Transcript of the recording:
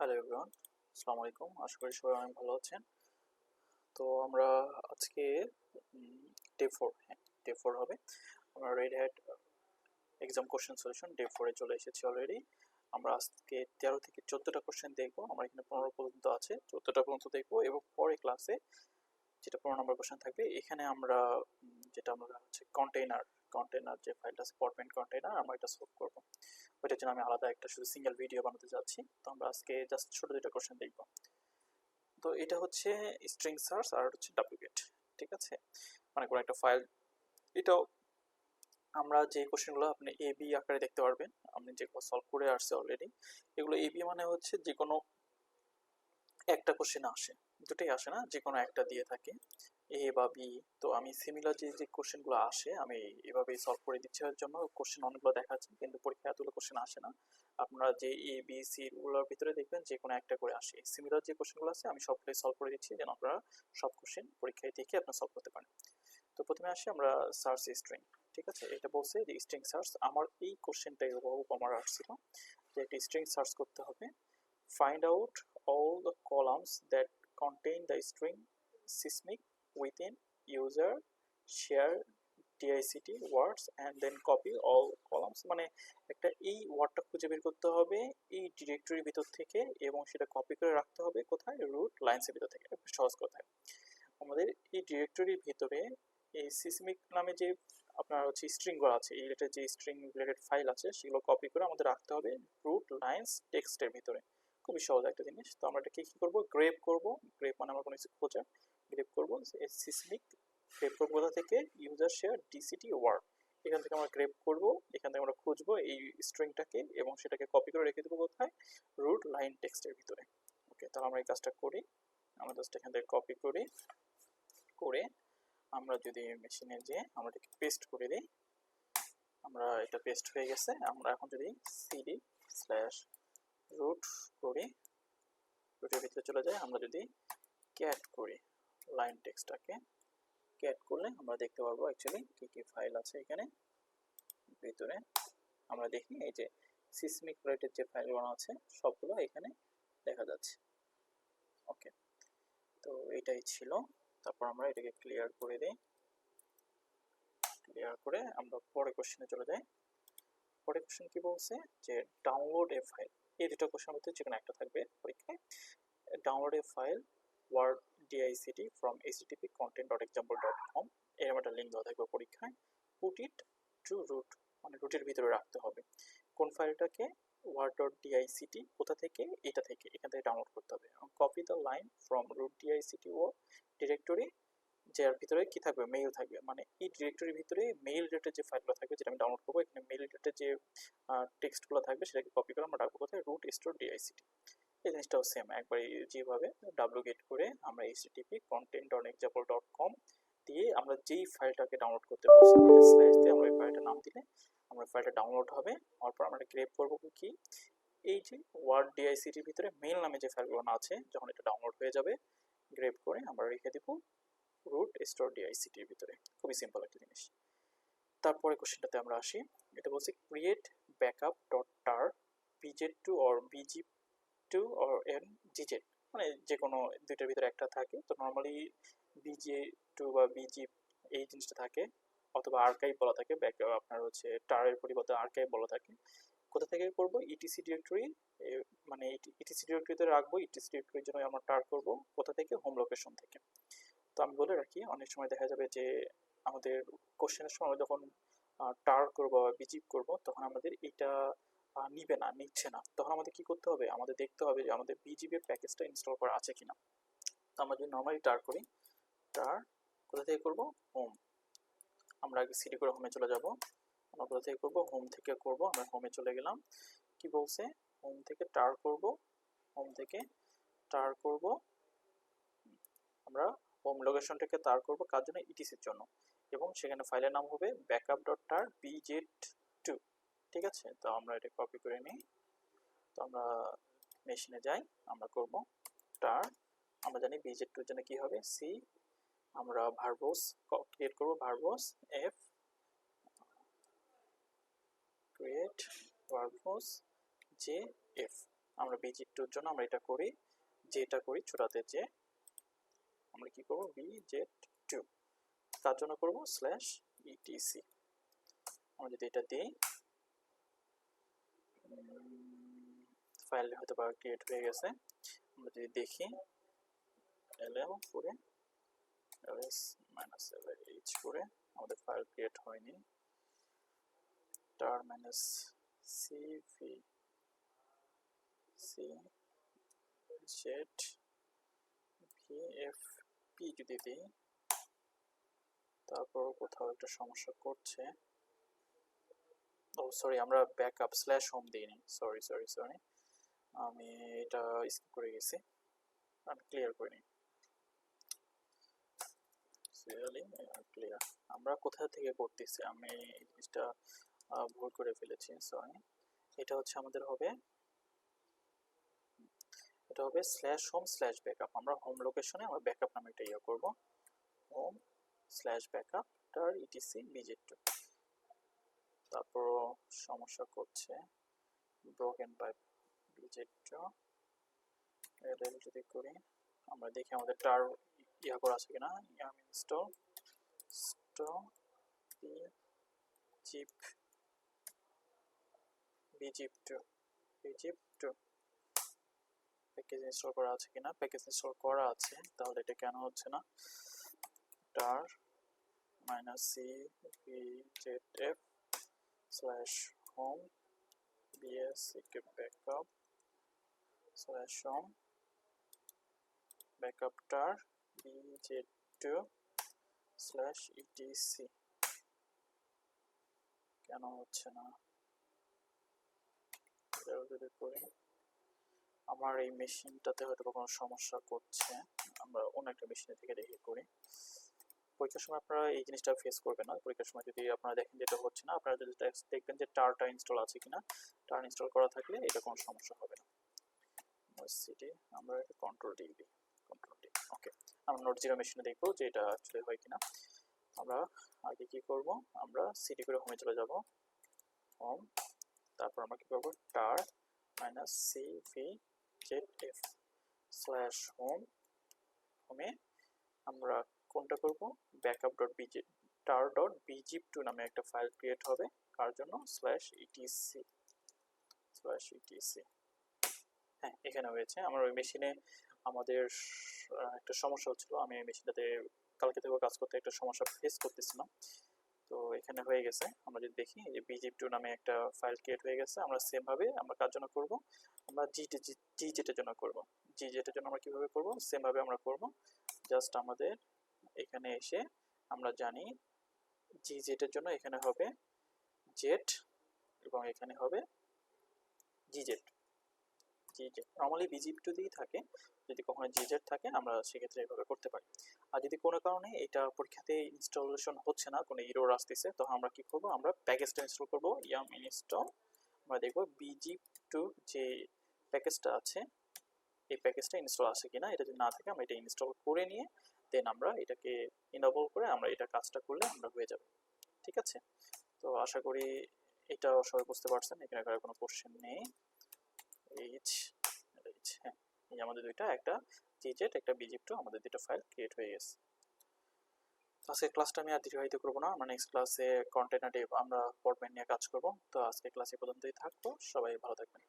Hello everyone, আসসালামু আলাইকুম। আশা করি সবাই অনেক ভালো আছেন। তো আমরা আজকে ডে 4 হবে। আমরা Red Hat exam question solution day 4 চলে এসেছি অলরেডি। আমরা আজকে 13 থেকে 14টা কোশ্চেন দেখবো। আমরা এখানে 15 পর্যন্ত আছে, 14টা পর্যন্ত দেখবো এবং পরে ক্লাসে যেটা 15 নম্বর কোশ্চেন থাকবে এখানে আমরা যেটা আমরা হচ্ছে কন্টেইনার যে ফাইলটা আছে পটমেন্ট কন্টেইনার, আমরা এটা সলভ করবো। ওইটার জন্য আমি আলাদা একটা শুধু সিঙ্গেল ভিডিও বানাতে যাচ্ছি। তো আমরা আজকে জাস্ট ছোট দুটো কোশ্চেন দেখবো। তো এটা হচ্ছে স্ট্রিং সার্চ আর হচ্ছে ডুপ্লিকেট, ঠিক আছে, মানে কোনো একটা ফাইল। এটাও আমরা যে কোশ্চেনগুলো আপনি এ বি আকারে দেখতে পারবেন, আপনি যেগুলো সলভ করে আসছে অলরেডি, এগুলো এ বি মানে হচ্ছে যে কোনো একটা কোশ্চেন আসে, দুটোই আসে না, যে কোনো একটা দিয়ে থাকে এ বা বি। তো আমি সিমিলার যে কোশ্চেনগুলো আসে আমি এভাবেই সলভ করে দিচ্ছি। এর জন্য কোশ্চেন অনেকগুলো দেখাচ্ছে, কিন্তু পরীক্ষায় এতগুলো কোশ্চেন আসে না। আপনারা যে এ বি সি গুলোর ভিতরে দেখবেন যে কোনো একটা করে আসে। সিমিলার যে কোশ্চেনগুলো আছে আমি সবগুলোই সলভ করে দিচ্ছি, যেন আপনারা সব কোশ্চেন পরীক্ষায় দেখে আপনারা সলভ করতে পারেন। তো প্রথমে আসি আমরা সার্চ স্ট্রিং, ঠিক আছে। এটা বলছে যে স্ট্রিং সার্চ, আমার এই কোশ্চেনটাই আমার আসছিল যে একটা স্ট্রিং সার্চ করতে হবে। Find out all the columns that contain the string seismic within user share dict words and then copy all columns। মানে একটা এই ওয়ার্ডটা খুঁজে বের করতে হবে এই ডিরেক্টরির ভিতর থেকে এবং সেটা কপি করে রাখতে হবে কোথায়, রুট লাইনসের ভিতর থেকে। সহজ কথায় আমাদের এই ডিরেক্টরির ভিতরে এই সিসমিক নামে যে আপনার হচ্ছে স্ট্রিংগুলো আছে, এই রিলেটেড যে স্ট্রিং রিলেটেড ফাইল আছে সেগুলো কপি করে আমাদের রাখতে হবে রুট লাইনস টেক্সটের ভিতরে। খুবই সহজ একটা জিনিস। তো আমরা এটাকে কি করবো, গ্রেপ করবো। গ্রেপ মানে আমরা কোনো কিছু খোঁজা, গ্রেপ করবো সিসমিক। গ্রেপ করবো কোথা থেকে, ইউজার শেয়ার ডিসিটি ওয়ার্ড, এখান থেকে আমরা গ্রেপ করবো। এখান থেকে আমরা খুঁজবো এই স্ট্রিংটাকে এবং সেটাকে কপি করে রেখে দেবো কোথায়, রুট লাইন টেক্সটের ভিতরে। ওকে, তাহলে আমরা এই কাজটা করি। আমরা জাস্ট এখান থেকে কপি করি, করে আমরা যদি মেশিনে যে আমরা এটাকে পেস্ট করে দিই, আমরা এটা পেস্ট হয়ে গেছে। আমরা এখন যদি সিডি স্ল্যাশ রুট করি, রুটের ভিতরে চলে যায়, আমরা যদি ক্যাট করি লাইন টেক্সটটাকে, ক্যাট করলে আমরা দেখতে পারবো অ্যাকচুয়ালি কি কি ফাইল আছে এখানে ভিতরে। আমরা দেখি এই যে সিসমিক রিলেটেড যে ফাইলগুলো আছে সবগুলো এখানে দেখা যাচ্ছে। ওকে, তো এটাই ছিল। তারপর আমরা এটাকে ক্লিয়ার করে দিই। ক্লিয়ার করে আমরা পরের কোশ্চেনে চলে যাই। পরের কোশ্চেন কি বলছে যে ডাউনলোড এ ফাইল। এই দুটো কোশ্চেন মধ্যে যে কোনো একটা থাকবে পরীক্ষায়। Download a file word DICT from http://content.example.com, এরকম একটা লিঙ্ক দেওয়া থাকবে পরীক্ষায়। পুট ইট টু রুট, মানে রুটের ভিতরে রাখতে হবে। কোন ফাইলটাকে, word.dict, কোথা থেকে, এটা থেকে, এখান থেকে ডাউনলোড করতে হবে। Copy the line from root DICT ও ডিরেক্টরি, যার ভিতরে কি থাকবে, মেইল থাকবে। মানে এই ডিরেক্টরির ভিতরে মেইল রিলেটেড যে ফাইলগুলো থাকবে যেটা আমি ডাউনলোড করবো, এখানে মেইল রিলেটেড যে টেক্সটগুলো থাকবে সেটাকে কপি করে আমরা রাখবো কোথায়, রুট স্টোর ডিআইসিটি। এই জিনিসটাও সেম, একবার যেভাবে ডাব্লু গেট করে আমরা http://content.example.com দিয়ে আমরা যেই ফাইলটাকে ডাউনলোড করতে বলছি স্ল্যাশ দিয়ে আমরা এই ফাইলটার নাম দিলে আমরা ফাইলটা ডাউনলোড হবে। তারপর আমরা গ্রেপ করবো কি, এই যে ওয়ার্ড ডিআইসিটির ভিতরে মেইল নামে যে ফাইলগুলো আছে, যখন এটা ডাউনলোড হয়ে যাবে গ্রেপ করে আমরা রেখে দিব রুট স্টোর ডিআইসিটির ভিতরে। খুবই সিম্পল একটা জিনিস। তারপরে কোশ্চেনটাতে আমরা আসি। এটা বলছে ক্রিয়েট ব্যাকআপ ডট টার bz2 or bg2 or ngz, মানে যে কোনো দুইটার ভিতরে একটা থাকে। তো নর্মালি bj2 বা bg এই জিনিসটা থাকে, অথবা আর্কাইভ বলা থাকে। ব্যাকআপ আপনার হচ্ছে টারের পরিবর্তে আর্কাইভ বলা থাকে। কোথা থেকে করব, ইটিসি ডিরেক্টরি, মানে ইটিসি ডিরেক্টরিতে রাখবো। ইটিসি ডিরেক্টরির জন্য আমরা টার করব কোথা থেকে, হোম লোকেশন থেকে। তো আমি বলে রাখি, অনেক সময় দেখা যাবে যে আমাদের কোশ্চেনের সময় যখন টার করবো বা বিজিপ করবো তখন আমাদের এটা নিবে না, নিচ্ছে না। তখন আমাদের কি করতে হবে, আমাদের দেখতে হবে যে আমাদের বিজিপি প্যাকেজটা ইনস্টল করা আছে কিনা। তো আমরা যদি নর্মালি টার করি, টার কোথা থেকে করব, হোম। আমরা আগে সিডি করে হোমে চলে যাব। আমরা কোথা থেকে করব, হোম থেকে করব। আমরা হোমে চলে গেলাম। কি বলছে, হোম থেকে টার করব, হোম থেকে টার করব। আমরা হোম লোকেশনটাকে তার করব কার জন্য, ইটিসির জন্য, এবং সেখানে ফাইলের নাম হবে backup.tar bz2, ঠিক আছে। তো আমরা এটা কপি করে নিই। তো আমরা মেশিনে যাই, আমরা করব টার, আমরা জানি bz2 এর জন্য কি হবে, সি, আমরা ভার্বোস ক্রিয়েট করব, verbose F, create verbose J F, আমরা bz2 এর জন্য আমরা এটা করি, যেটা করি ছোটাতে যে আমরা কি করব bz2 তার জন্য করব /etc। আমরা যদি এটা দিই ফাইল হয়তো বা ক্রিয়েট হয়ে গেছে। আমরা যদি দেখি ll করে ls -lh করে আমাদের ফাইল ক্রিয়েট হয়নি। tar -cv vfp যদি দিই তারপর কোথাও একটা সমস্যা করছে। ও সরি, আমরা ব্যাকআপ /home দিইনি, সরি আমি এটা স্কিপ করে গেছি, আমি ক্লিয়ার করিনি। ক্লিয়ার আমরা কোথা থেকে করতেছি, আমি জিনিসটা ভুল করে ফেলেছি, সরি। এটা হচ্ছে আমাদের হবে, এটা হবে /home/backup। আমরা হোম লোকেশনে আমরা ব্যাকআপ নামে একটা ইয়ে করব, home/backup tar etc bz2। তারপর সমস্যা করছে broken by bz2 ll যদি করি আমরা দেখি আমাদের টার ইয়া করা আছে কিনা, yum install bzip2 package install করা আছে কিনা। প্যাকেজ ইনস্টল করা আছে, তাহলে এটা কেন হচ্ছে না। tar -cvzf/home backup /home backup tar bz2/etc কেন হচ্ছে না। যদি করি আমার এই মেশিনটাতে হয়তো কোনো সমস্যা করছে, আমরা অন্য একটা মেশিনে থেকে দেখে করি। পরীক্ষার সময় আপনারা এই জিনিসটা ফেস করবেন না। পরীক্ষার সময় যদি আপনারা দেখেন যেটা হচ্ছে না, আপনারা যদি দেখবেন যে টারটা ইনস্টল আছে কিনা। টার ইনস্টল করা থাকলে এটা কোনো সমস্যা হবে না। সিটি আমরা এটা কন্ট্রোল ডি দিই, কন্ট্রোল ডি। ওকে, আমরা নোট জিরো মেশিনে দেখবো যে এটা অ্যাকচুয়ালি হয় কিনা। আমরা আগে কি করব, আমরা সিটি করে হোমে চলে যাব, হোম, তারপর আমরা কি করব tar -cvzf/home হোমে আমরা কোনটা করব backup.bz tar.bzip2 নামে একটা ফাইল ক্রিয়েট হবে, কার জন্য /etc। হ্যাঁ, এখানে হয়েছে। আমার ওই মেশিনে আমাদের একটা সমস্যা হচ্ছিল, আমি এই মেশিনটাতে কালকে থেকে কাজ করতে একটা সমস্যা ফেস করতেছিলাম, তো এখানে হয়ে গেছে। আমরা যদি দেখি এই যে bzip2 নামে একটা ফাইল ক্রিয়েট হয়ে গেছে। আমরা সেম ভাবে আমরা কার জন্য করব, আমরা gz এর জন্য করব। gz এর জন্য আমরা কিভাবে করব, সেম ভাবে আমরা করব। জাস্ট আমাদের এখানে এসে আমরা জানি gz এর জন্য এখানে হবে z এবং এখানে হবে gz। নরমালি bzip2 দিয়েই থাকে, যদি কখনো gz থাকে আমরা সেক্ষেত্রে এইভাবে করতে পারি। আর যদি কোনো কারণে এটা পরীক্ষাতে ইনস্টলেশন হচ্ছে না, কোনো এরর আসতেছে, তখন আমরা কি করব, আমরা প্যাকেজটা ইনস্টল করব, yum install। আমরা দেখব bzip2 যে প্যাকেজটা আছে এই প্যাকেজটা ইনস্টল আছে কিনা। এটা যদি না থাকে আমরা এটা ইনস্টল করে নিয়ে দেন আমরা এটাকে ইনেবল করে আমরা এটা কাজটা করলে আমরা হয়ে যাবে। ঠিক আছে, তো আশা করি এটা সবাই বুঝতে পারছেন, এখানে কোনো কোশ্চেন নেই। হ্যাঁ, এই আমাদের দুইটা, একটা gz একটা bzip2, আমাদের দুটো ফাইল ক্রিয়েট হয়ে গেছে। আজকের ক্লাসটা আমি আর দীর্ঘায়িত করবো না, আমরা নেক্সট ক্লাসে কন্টেনার আমরা ফরম্যাট নিয়ে কাজ করব। তো আজকে ক্লাসে পর্যন্তই থাকবো, সবাই ভালো থাকবেন।